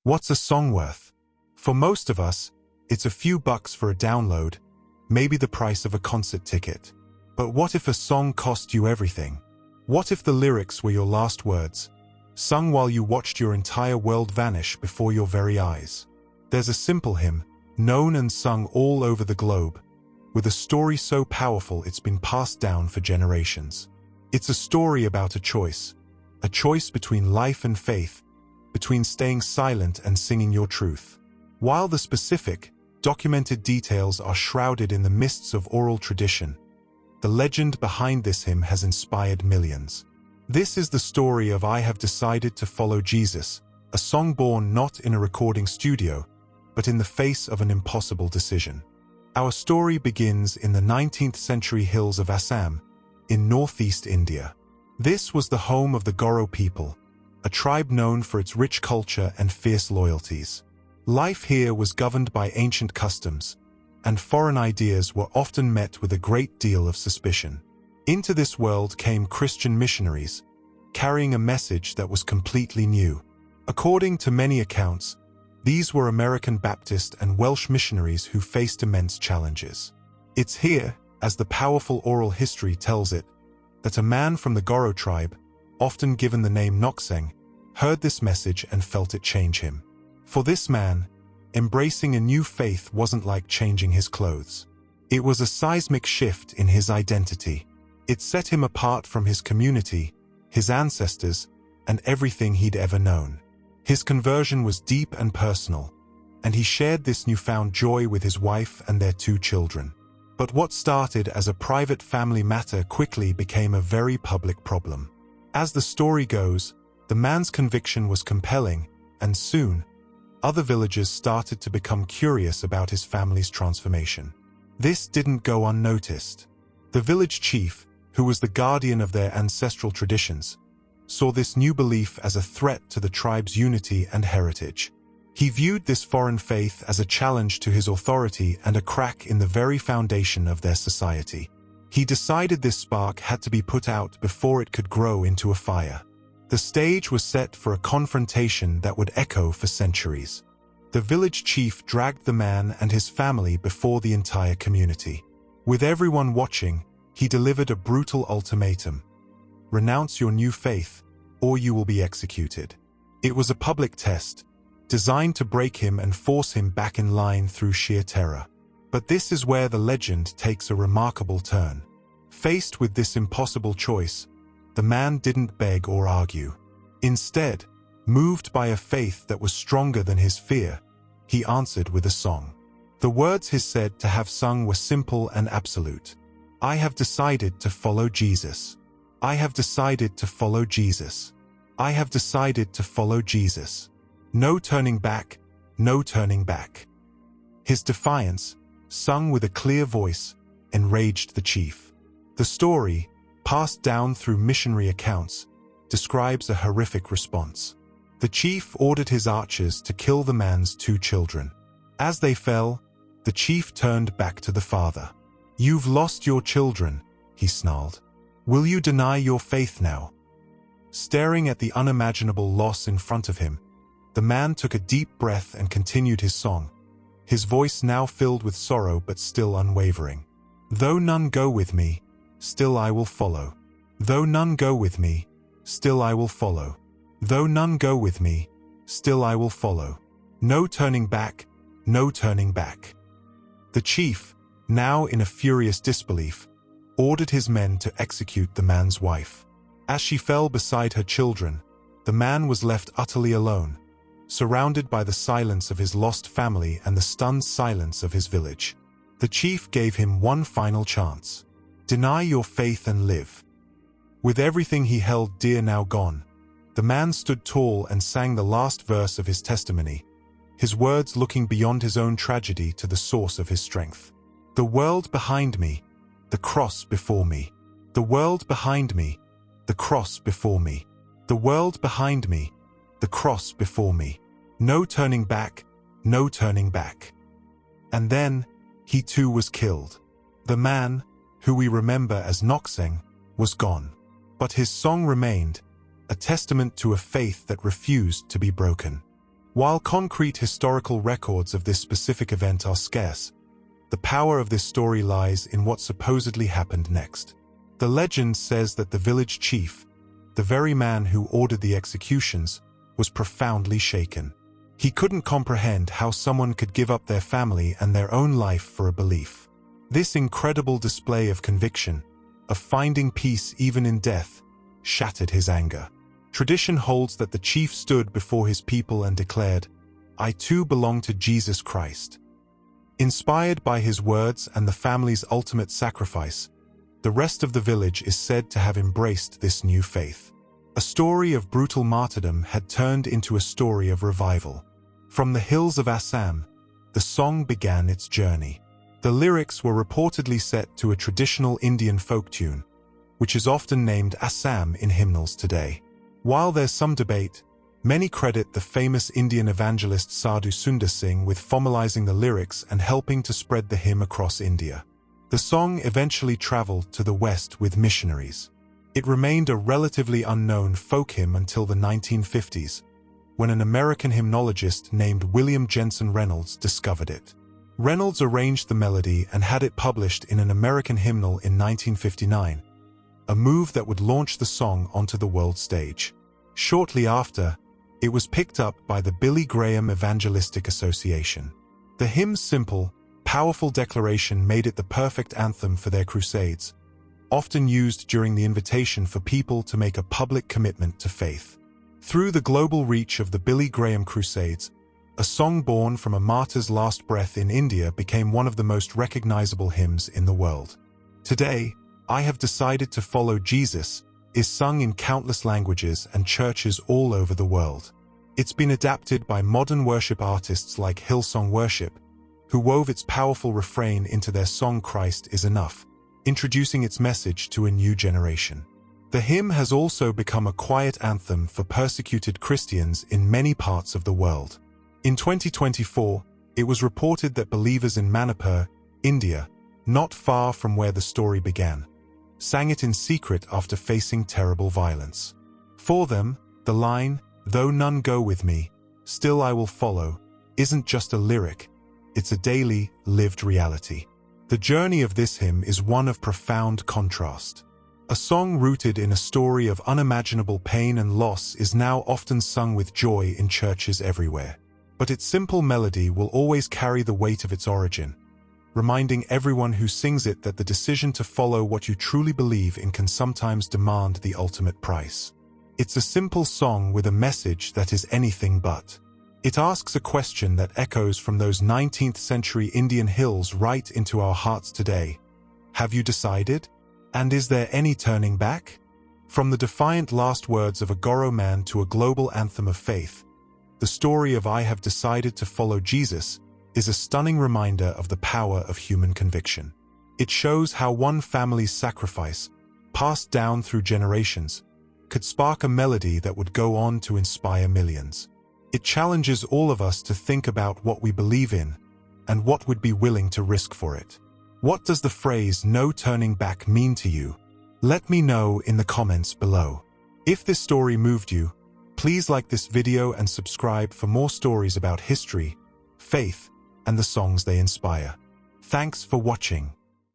What's a song worth? For most of us, it's a few bucks for a download, maybe the price of a concert ticket. But what if a song cost you everything? What if the lyrics were your last words, sung while you watched your entire world vanish before your very eyes? There's a simple hymn, known and sung all over the globe, with a story so powerful it's been passed down for generations. It's a story about a choice between life and faith, between staying silent and singing your truth. While the specific, documented details are shrouded in the mists of oral tradition, the legend behind this hymn has inspired millions. This is the story of I Have Decided to Follow Jesus, a song born not in a recording studio, but in the face of an impossible decision. Our story begins in the 19th century hills of Assam, in northeast India. This was the home of the Garo people, a tribe known for its rich culture and fierce loyalties. Life here was governed by ancient customs, and foreign ideas were often met with a great deal of suspicion. Into this world came Christian missionaries, carrying a message that was completely new. According to many accounts, these were American Baptist and Welsh missionaries who faced immense challenges. It's here, as the powerful oral history tells it, that a man from the Garo tribe, often given the name Nokseng, heard this message and felt it change him. For this man, embracing a new faith wasn't like changing his clothes. It was a seismic shift in his identity. It set him apart from his community, his ancestors, and everything he'd ever known. His conversion was deep and personal, and he shared this newfound joy with his wife and their 2 children. But what started as a private family matter quickly became a very public problem. As the story goes, the man's conviction was compelling, and soon, other villagers started to become curious about his family's transformation. This didn't go unnoticed. The village chief, who was the guardian of their ancestral traditions, saw this new belief as a threat to the tribe's unity and heritage. He viewed this foreign faith as a challenge to his authority and a crack in the very foundation of their society. He decided this spark had to be put out before it could grow into a fire. The stage was set for a confrontation that would echo for centuries. The village chief dragged the man and his family before the entire community. With everyone watching, he delivered a brutal ultimatum: renounce your new faith, or you will be executed. It was a public test, designed to break him and force him back in line through sheer terror. But this is where the legend takes a remarkable turn. Faced with this impossible choice, the man didn't beg or argue. Instead, moved by a faith that was stronger than his fear, he answered with a song. The words he said to have sung were simple and absolute. I have decided to follow Jesus. I have decided to follow Jesus. I have decided to follow Jesus. No turning back, no turning back. His defiance, sung with a clear voice, enraged the chief. The story, passed down through missionary accounts, describes a horrific response. The chief ordered his archers to kill the man's 2 children. As they fell, the chief turned back to the father. You've lost your children, he snarled. Will you deny your faith now? Staring at the unimaginable loss in front of him, the man took a deep breath and continued his song, his voice now filled with sorrow but still unwavering. Though none go with me, still I will follow. Though none go with me, still I will follow. Though none go with me, still I will follow. No turning back, no turning back. The chief, now in a furious disbelief, ordered his men to execute the man's wife. As she fell beside her children, the man was left utterly alone, surrounded by the silence of his lost family and the stunned silence of his village. The chief gave him one final chance. Deny your faith and live. With everything he held dear now gone, the man stood tall and sang the last verse of his testimony, his words looking beyond his own tragedy to the source of his strength. The world behind me, the cross before me. The world behind me, the cross before me. The world behind me, the cross before me. No turning back, no turning back. And then, he too was killed. The man, who we remember as Nokseng, was gone. But his song remained, a testament to a faith that refused to be broken. While concrete historical records of this specific event are scarce, the power of this story lies in what supposedly happened next. The legend says that the village chief, the very man who ordered the executions, was profoundly shaken. He couldn't comprehend how someone could give up their family and their own life for a belief. This incredible display of conviction, of finding peace even in death, shattered his anger. Tradition holds that the chief stood before his people and declared, "I too belong to Jesus Christ." Inspired by his words and the family's ultimate sacrifice, the rest of the village is said to have embraced this new faith. A story of brutal martyrdom had turned into a story of revival. From the hills of Assam, the song began its journey. The lyrics were reportedly set to a traditional Indian folk tune, which is often named Assam in hymnals today. While there's some debate, many credit the famous Indian evangelist Sadhu Sundar Singh with formalizing the lyrics and helping to spread the hymn across India. The song eventually traveled to the West with Missionaries. It remained a relatively unknown folk hymn until the 1950s, when an American hymnologist named William Jensen Reynolds discovered it. Reynolds arranged the melody and had it published in an American hymnal in 1959, a move that would launch the song onto the world stage. Shortly after, it was picked up by the Billy Graham Evangelistic Association. The hymn's simple, powerful declaration made it the perfect anthem for their crusades, often used during the invitation for people to make a public commitment to faith. Through the global reach of the Billy Graham Crusades, a song born from a martyr's last breath in India became one of the most recognizable hymns in the world. Today, "I Have Decided to Follow Jesus" is sung in countless languages and churches all over the world. It's been adapted by modern worship artists like Hillsong Worship, who wove its powerful refrain into their song "Christ is Enough," introducing its message to a new generation. The hymn has also become a quiet anthem for persecuted Christians in many parts of the world. In 2024, it was reported that believers in Manipur, India, not far from where the story began, sang it in secret after facing terrible violence. For them, the line, "Though none go with me, still I will follow," isn't just a lyric, it's a daily, lived reality. The journey of this hymn is one of profound contrast. A song rooted in a story of unimaginable pain and loss is now often sung with joy in churches everywhere. But its simple melody will always carry the weight of its origin, reminding everyone who sings it that the decision to follow what you truly believe in can sometimes demand the ultimate price. It's a simple song with a message that is anything but. It asks a question that echoes from those 19th century Indian hills right into our hearts today. Have you decided? And is there any turning back? From the defiant last words of a Garo man to a global anthem of faith, the story of "I Have Decided to Follow Jesus" is a stunning reminder of the power of human conviction. It shows how one family's sacrifice, passed down through generations, could spark a melody that would go on to inspire millions. It challenges all of us to think about what we believe in and what we'd be willing to risk for it. What does the phrase "no turning back" mean to you? Let me know in the comments below. If this story moved you, please like this video and subscribe for more stories about history, faith, and the songs they inspire. Thanks for watching.